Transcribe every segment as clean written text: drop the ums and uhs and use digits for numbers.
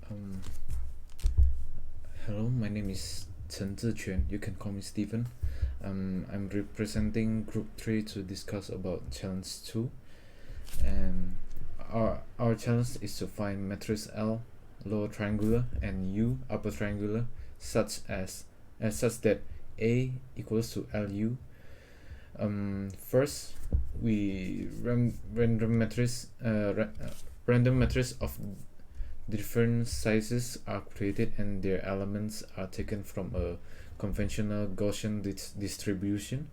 Um, Hello, my name is Chen Ziquan. You can call me Stephen. I'm representing Group 3 to discuss about Challenge 2. And our challenge is to find matrix L, lower triangular, and U, upper triangular, such that A equals to LU. First, we random matrix of different sizes are created and their elements are taken from a conventional Gaussian distribution.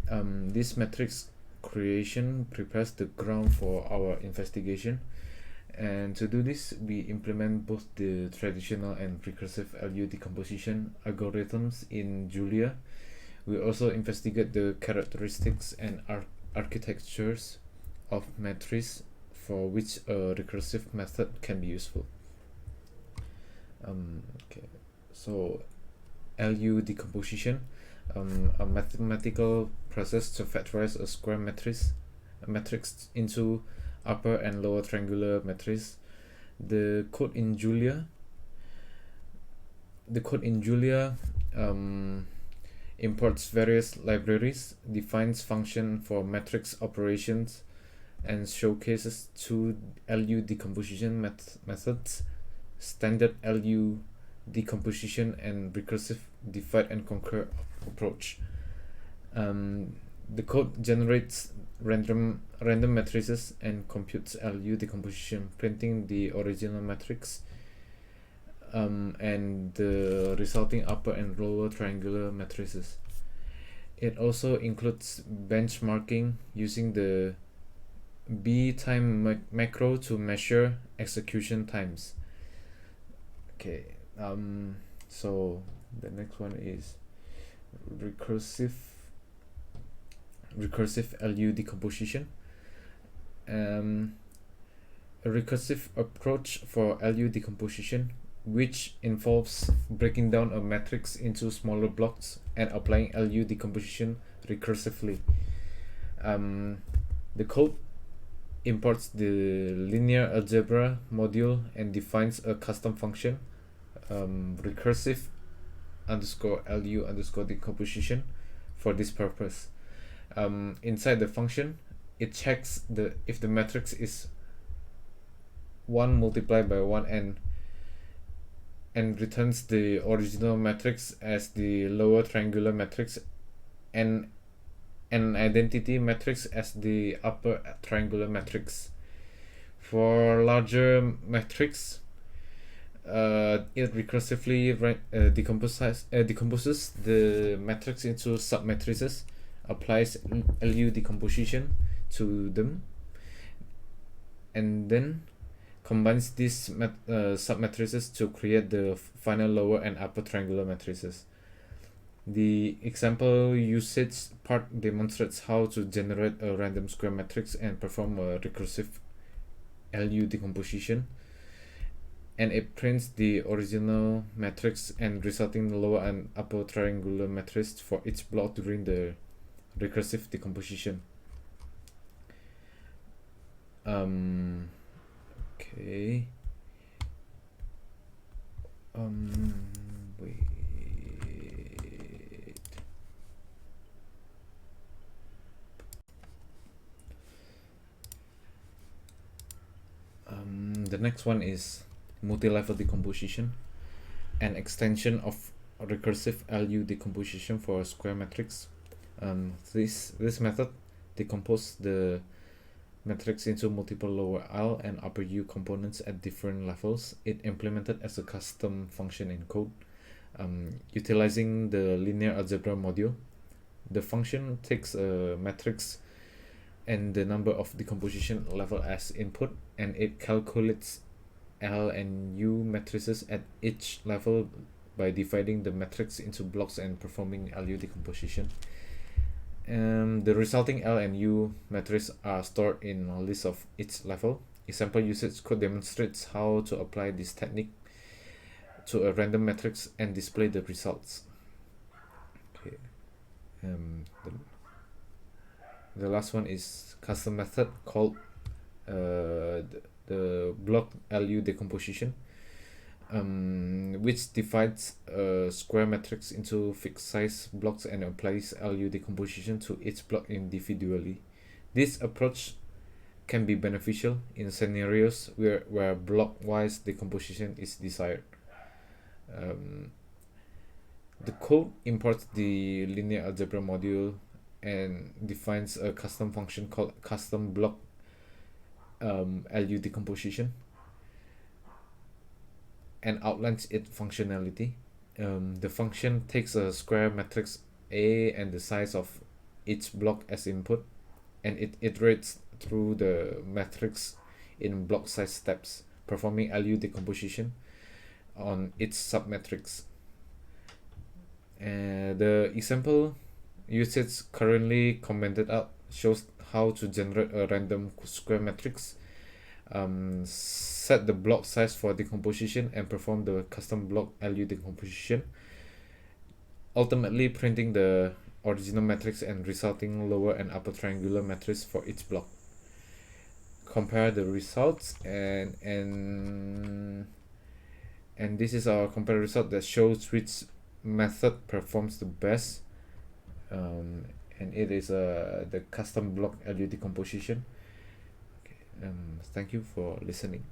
This matrix creation prepares the ground for our investigation, and to do this we implement both the traditional and recursive LU decomposition algorithms in Julia. We also investigate the characteristics and architectures of matrices for which a recursive method can be useful. Okay, so LU decomposition, a mathematical process to factorize a square matrix into upper and lower triangular matrix. The code in Julia imports various libraries, defines function for matrix operations, and showcases two LU decomposition methods: standard LU decomposition and recursive divide and conquer approach. The code generates random matrices and computes LU decomposition, printing the original matrix and the resulting upper and lower triangular matrices. It also includes benchmarking using the B time macro to measure execution times. Okay, so the next one is recursive LU decomposition. A recursive approach for LU decomposition, which involves breaking down a matrix into smaller blocks and applying LU decomposition recursively. The code imports the linear algebra module and defines a custom function, recursive underscore LU underscore decomposition, for this purpose. Inside the function, it checks if the matrix is 1 multiplied by 1 and returns the original matrix as the lower triangular matrix and an identity matrix as the upper triangular matrix. For larger matrix, it recursively decomposes the matrix into submatrices, applies LU decomposition to them, and then combines these submatrices to create the final lower and upper triangular matrices. The example usage part demonstrates how to generate a random square matrix and perform a recursive LU decomposition, and it prints the original matrix and resulting lower and upper triangular matrix for each block during the recursive decomposition. Okay. Wait. The next one is multi-level decomposition, an extension of recursive LU decomposition for a square matrix. This method decomposes the matrix into multiple lower L and upper U components at different levels. It implemented as a custom function in code, utilizing the linear algebra module. The function takes a matrix and the number of decomposition level as input, and it calculates L and U matrices at each level by dividing the matrix into blocks and performing LU decomposition. The resulting L and U matrices are stored in a list of each level. Example usage code demonstrates how to apply this technique to a random matrix and display the results. Okay. The last one is custom method called the block LU decomposition. which divides a square matrix into fixed size blocks and applies LU decomposition to each block individually. This approach can be beneficial in scenarios where block-wise decomposition is desired. The code imports the linear algebra module and defines a custom function called custom block LU decomposition and outlines its functionality. The function takes a square matrix A and the size of each block as input, and it iterates through the matrix in block size steps, performing LU decomposition on each submatrix. The example usage currently commented out shows how to generate a random square matrix, set the block size for decomposition, and perform the custom block LU decomposition, ultimately printing the original matrix and resulting lower and upper triangular matrix for each block. Compare the results, and this is our compared result that shows which method performs the best, and it is the custom block LU decomposition. Okay, thank you for listening.